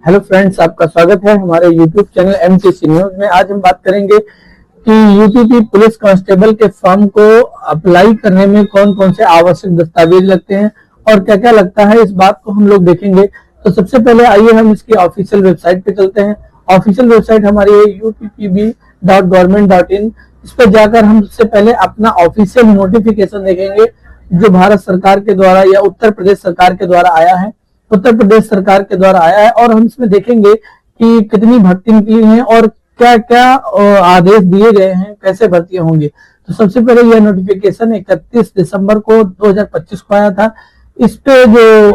Hello friends, आपका स्वागत है हमारे यूट्यूब चैनल एमटीसी न्यूज में। आज हम बात करेंगे कि यूपी पुलिस कांस्टेबल के फॉर्म को अप्लाई करने में कौन कौन से आवश्यक दस्तावेज लगते हैं और क्या क्या लगता है, इस बात को हम लोग देखेंगे। तो सबसे पहले आइए हम इसकी ऑफिशियल वेबसाइट पे चलते हैं। ऑफिशियल वेबसाइट हमारी है uppb.government.in। इस पर जाकर हम सबसे पहले अपना ऑफिशियल नोटिफिकेशन देखेंगे जो भारत सरकार के द्वारा या उत्तर प्रदेश सरकार के द्वारा आया है। उत्तर प्रदेश सरकार के द्वारा आया है और हम इसमें देखेंगे कि कितनी भर्ती निकली है और क्या क्या आदेश दिए गए हैं, कैसे भर्तियां होंगी। तो सबसे पहले यह नोटिफिकेशन 31 दिसंबर को 2025 को आया था। इस पे जो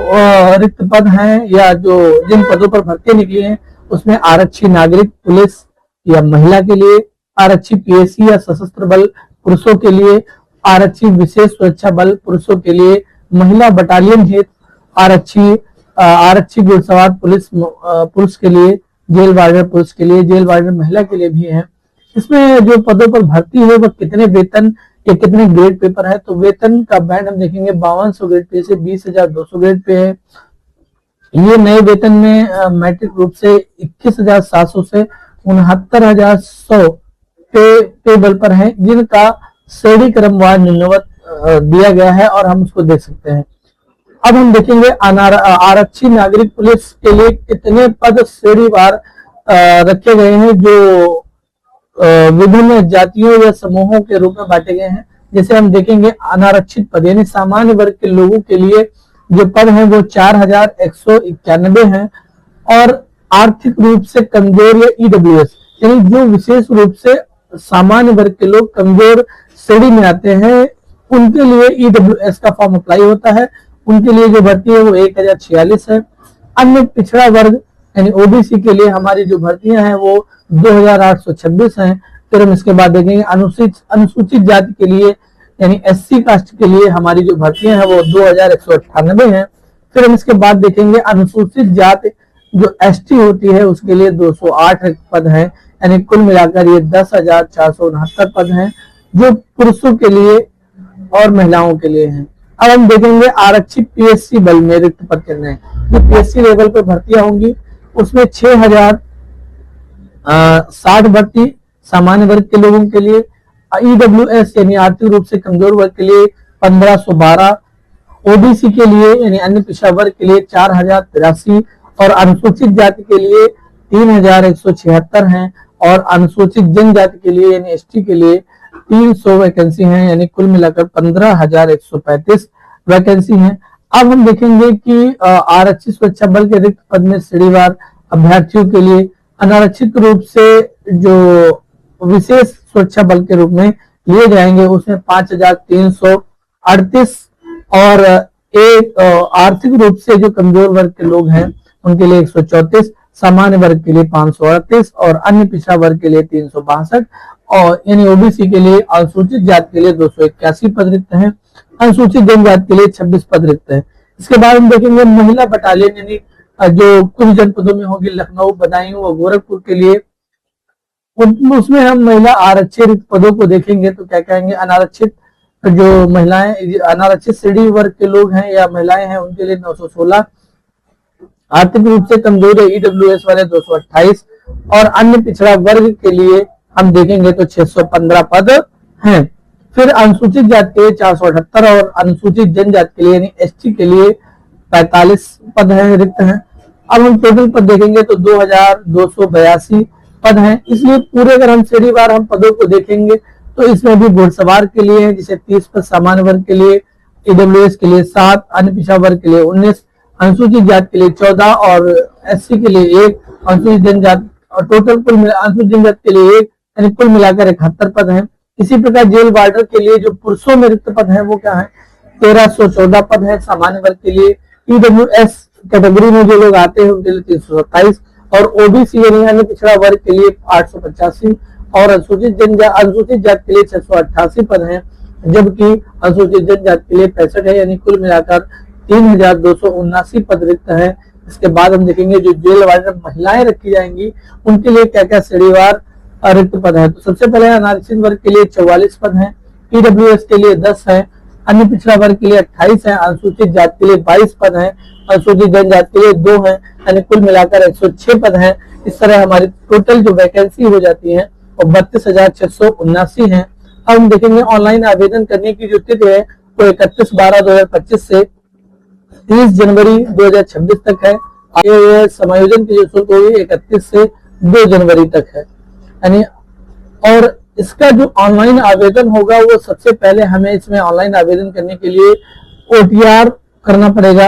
रिक्त पद हैं या जो जिन पदों पर भर्ती निकली हैं उसमें आरक्षी नागरिक पुलिस या महिला के लिए, आरक्षी पीएससी या सशस्त्र बल पुरुषों के लिए, आरक्षी विशेष सुरक्षा बल पुरुषों के लिए, महिला बटालियन हेतु आरक्षी घुड़सवार पुलिस पुरुष के लिए, जेल वार्डर पुरुष के लिए, जेल वार्डर महिला के लिए भी है। इसमें जो पदों पर भर्ती है वह कितने वेतन या कितने ग्रेड पेपर है, तो वेतन का बैंड हम देखेंगे 5200 ग्रेड पे से 20,200 ग्रेड पे है। ये नए वेतन में मैट्रिक रूप से 21,700 से 69,100 पे बल पर है, जिनका श्रेणी क्रमवार निम्नवत दिया गया है और हम उसको देख सकते हैं। अब हम देखेंगे आरक्षी नागरिक पुलिस के लिए कितने पद श्रेणीवार रखे गए हैं जो विभिन्न जातियों या समूहों के रूप में बांटे गए हैं। जैसे हम देखेंगे अनारक्षित पद यानी सामान्य वर्ग के लोगों के लिए जो पद हैं वो 4,191 हैं और आर्थिक रूप से कमजोर या ईडब्ल्यूएस यानी जो विशेष रूप से सामान्य वर्ग के लोग कमजोर श्रेणी में आते हैं उनके लिए ईडब्ल्यूएस का फॉर्म अप्लाई होता है। उनके लिए जो भर्ती है वो 1,046 है। अन्य पिछड़ा वर्ग यानी ओबीसी के लिए हमारी जो भर्तियां हैं वो 2,826 हैं। फिर हम इसके बाद देखेंगे अनुसूचित जाति के लिए यानी एससी कास्ट के लिए हमारी जो भर्तियां हैं वो 2,198 हैं। फिर हम इसके बाद देखेंगे अनुसूचित जाति जो एसटी होती है उसके लिए 208 पद हैं, यानी कुल मिलाकर ये 10,469 पद हैं जो पुरुषों के लिए और महिलाओं के लिए हैं। अब हम देखेंगे आरक्षित पीएससी बल में रिक्त पद कितने हैं। जो पीएससी लेवल पर भर्तियां होंगी उसमें 6,060 भर्ती सामान्य वर्ग के लोगों के लिए, ईडब्ल्यूएस यानी आर्थिक रूप से कमजोर वर्ग के लिए 1,512, ओबीसी के लिए यानी अन्य पिछड़ा वर्ग के लिए 4,083 और अनुसूचित जाति के लिए 3,176 हैं और अनुसूचित जनजाति के लिए यानी एसटी के लिए 300 वैकेंसी हैं, यानी कुल मिलाकर 15,135 वैकेंसी हैं। अब हम देखेंगे कि आरक्षित सुरक्षा बल के रिक्त पद में श्रेणीवार अभ्यर्थियों के लिए अनारक्षित रूप से जो विशेष सुरक्षा बल के रूप में लिए जाएंगे उसमें 5,338 और एक आर्थिक रूप से जो कमजोर वर्ग के लोग हैं उनके लिए 134, सामान्य वर्ग के लिए 538 और अन्य पिछड़ा वर्ग के लिए 362 और यानी ओबीसी के लिए अनुसूचित जाति के लिए 281 पद रिक्त हैं, अनुसूचित जनजाति के लिए 26 पद रिक्त हैं। इसके बाद हम देखेंगे महिला बटालियन यानी जो कुछ जनपदों में होगी, लखनऊ, बदायूं और गोरखपुर के लिए, उसमें हम महिला आरक्षित रिक्त पदों को देखेंगे तो क्या कहेंगे अनारक्षित जो महिलाएं अनारक्षित श्रेणी वर्ग के लोग हैं या महिलाएं हैं उनके लिए 916, आर्थिक रूप से कमजोर है ईडब्ल्यूएस वाले 228 और अन्य पिछड़ा वर्ग के लिए हम देखेंगे तो 615 पद हैं। फिर अनुसूचित जाति के लिए 478 और अनुसूचित जनजाति के लिए यानी एसटी के लिए 45 पद हैं रिक्त हैं। अब हम टोटल पद देखेंगे तो 2,282 पद हैं। इसलिए पूरे अगर हम श्रेणीवार हम पदों को देखेंगे तो इसमें भी घुड़सवार के लिए है जिसे 30 पद, सामान्य वर्ग के लिए ईडब्ल्यूएस के लिए 7, अन्य पिछड़ा वर्ग के लिए 19, अनुसूचित जाति के लिए 14 और एससी के लिए 1, अनुसूचित जनजाति और टोटल कुल अनुसूचित जनजाति के लिए 1 यानी कुल मिलाकर 71 पद हैं। इसी प्रकार जेल वार्डर के लिए जो पुरुषों में रिक्त पद हैं वो क्या है 1,314 पद है सामान्य वर्ग के लिए, ईडब्ल्यूएस कैटेगरी में जो लोग आते हैं उनके लिए 327 और ओबीसी यानी अन्य पिछड़ा वर्ग के लिए 885 और अनुसूचित जाति के लिए 688 पद हैं, जबकि अनुसूचित जनजाति के लिए 65 है, यानी कुल मिलाकर 3,279 पद रिक्त है। इसके बाद हम देखेंगे जो जेल वार्डर महिलाएं रखी जाएंगी उनके लिए क्या क्या श्रेणीवार रिक्त पद है। तो सबसे पहले अनारक्षित वर्ग के लिए 44 पद हैं, ईडब्ल्यूएस के लिए 10 है, अन्य पिछड़ा वर्ग के लिए 28 है, अनुसूचित जाति के लिए 22 पद हैं, अनुसूचित जनजाति के लिए 2 हैं, यानी कुल मिलाकर 106 पद हैं। इस तरह हमारी टोटल जो वैकेंसी हो जाती है वो 32,679 है। अब हम देखेंगे ऑनलाइन आवेदन करने की जो तिथि है वो 31/12/2025 से 30 जनवरी 2026 तक है। ये समायोजन की जो शुल्क होगी 31 से 2 जनवरी तक है, यानी और इसका जो ऑनलाइन आवेदन होगा वो सबसे पहले हमें इसमें ऑनलाइन आवेदन करने के लिए OTR करना पड़ेगा,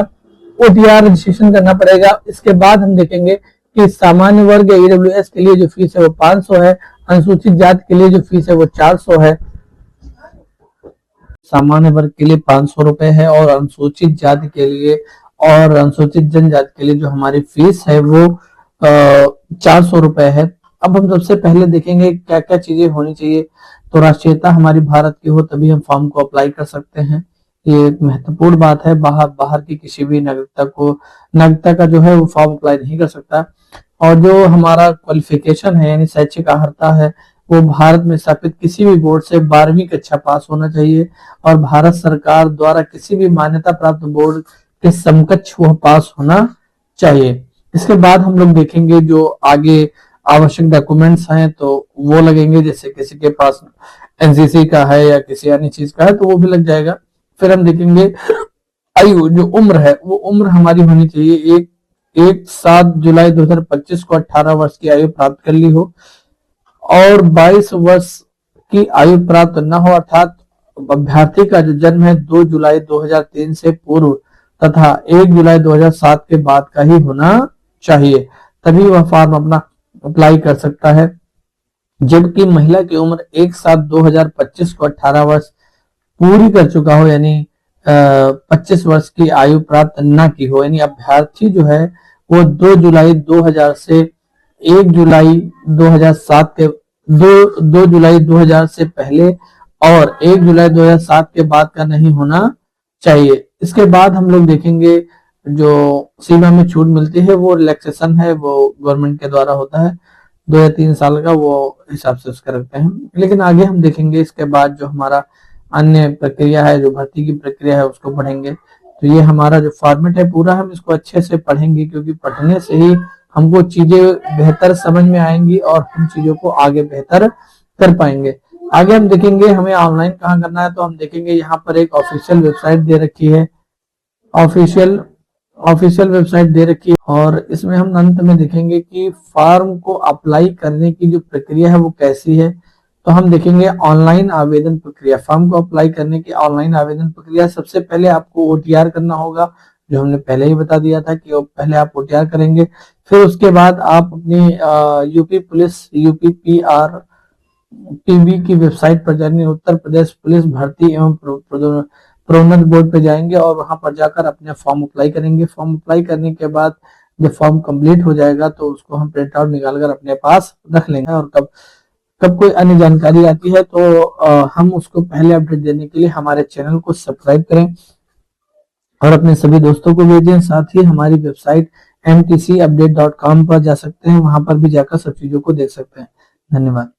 OTR रजिस्ट्रेशन करना पड़ेगा। इसके बाद हम देखेंगे कि सामान्य वर्ग या EWS के लिए जो फीस है वो 500 है, अनुसूचित जाति के लिए जो फीस है वो 400 है। सामान्य वर्ग के लिए 500 रुपए है और अनुसूचित जाति के लिए और अनुसूचित जनजाति के लिए जो हमारी फीस है वो 400 रुपए है। अब हम सबसे पहले देखेंगे क्या क्या चीजें होनी चाहिए। तो राष्ट्रीयता हमारी भारत की हो तभी हम फॉर्म को अप्लाई कर सकते हैं, ये एक महत्वपूर्ण बात है। बाहर की किसी भी नागरिकता का जो है वो फॉर्म अप्लाई नहीं कर सकता। और जो हमारा क्वालिफिकेशन है यानी शैक्षिक अर्हता है वो भारत में स्थापित किसी भी बोर्ड से 12वीं कक्षा पास होना चाहिए और भारत सरकार द्वारा किसी भी मान्यता प्राप्त बोर्ड के समकक्ष वह पास होना चाहिए। इसके बाद हम लोग देखेंगे जो आगे आवश्यक डॉक्यूमेंट्स हैं तो वो लगेंगे, जैसे किसी के पास NCC का है या किसी अन्य चीज का है तो वो भी लग जाएगा। फिर हम देखेंगे आयु, जो उम्र है वो उम्र हमारी होनी चाहिए 7 जुलाई 2025 को 18 वर्ष की आयु प्राप्त कर ली हो और 22 वर्ष की आयु प्राप्त न हो, अर्थात अभ्यर्थी का जो जन्म है 2 जुलाई 2003 से पूर्व तथा 1 जुलाई 2007 के बाद का ही होना चाहिए, तभी वह फॉर्म अपना अप्लाई कर सकता है। जबकि महिला की उम्र 1/7/2025 को 18 वर्ष पूरी कर चुका हो, यानी 25 वर्ष की आयु प्राप्त न की हो, यानी अभ्यर्थी जो है वो 2 जुलाई 2000 से 1 जुलाई 2007 के 2 जुलाई 2000 से पहले और 1 जुलाई 2007 के बाद का नहीं होना चाहिए। इसके बाद हम लोग देखेंगे जो सीमा में छूट मिलती है वो रिलैक्सेशन है, वो गवर्नमेंट के द्वारा होता है 2 या 3 साल का, वो हिसाब से उसका रखते हैं। लेकिन आगे हम देखेंगे इसके बाद जो हमारा अन्य प्रक्रिया है, जो भर्ती की प्रक्रिया है उसको पढ़ेंगे। तो ये हमारा जो फॉर्मेट है पूरा हम इसको अच्छे से पढ़ेंगे, क्योंकि पढ़ने से ही हमको चीजें बेहतर समझ में आएंगी और हम चीजों को आगे बेहतर कर पाएंगे। आगे हम देखेंगे हमें ऑनलाइन कहाँ करना है, तो हम देखेंगे यहाँ पर एक ऑफिशियल वेबसाइट दे रखी है, ऑफिशियल वेबसाइट दे रखी है और इसमें हम अंत में देखेंगे कि फॉर्म को अप्लाई करने की जो प्रक्रिया है वो कैसी है। तो हम देखेंगे ऑनलाइन आवेदन प्रक्रिया, फॉर्म को अप्लाई करने की ऑनलाइन आवेदन प्रक्रिया। सबसे पहले आपको OTR करना होगा, जो हमने पहले ही बता दिया था कि पहले आप OTR करेंगे। फिर उसके बाद आप अपनी यूपी पुलिस PB की वेबसाइट पर जाएंगे, उत्तर प्रदेश पुलिस भर्ती एवं प्रोन्नत बोर्ड पे जाएंगे और वहां पर जाकर अपने फॉर्म अप्लाई करेंगे। फॉर्म अप्लाई करने के बाद जब फॉर्म कंप्लीट हो जाएगा तो उसको हम प्रिंट आउट निकाल कर अपने पास रख लेंगे और कब कोई अन्य जानकारी आती है तो हम उसको पहले अपडेट देने के लिए हमारे चैनल को सब्सक्राइब करें और अपने सभी दोस्तों को भेजें। साथ ही हमारी वेबसाइट mtcupdate.com पर जा सकते हैं, वहां पर भी जाकर सब चीजों को देख सकते हैं। धन्यवाद।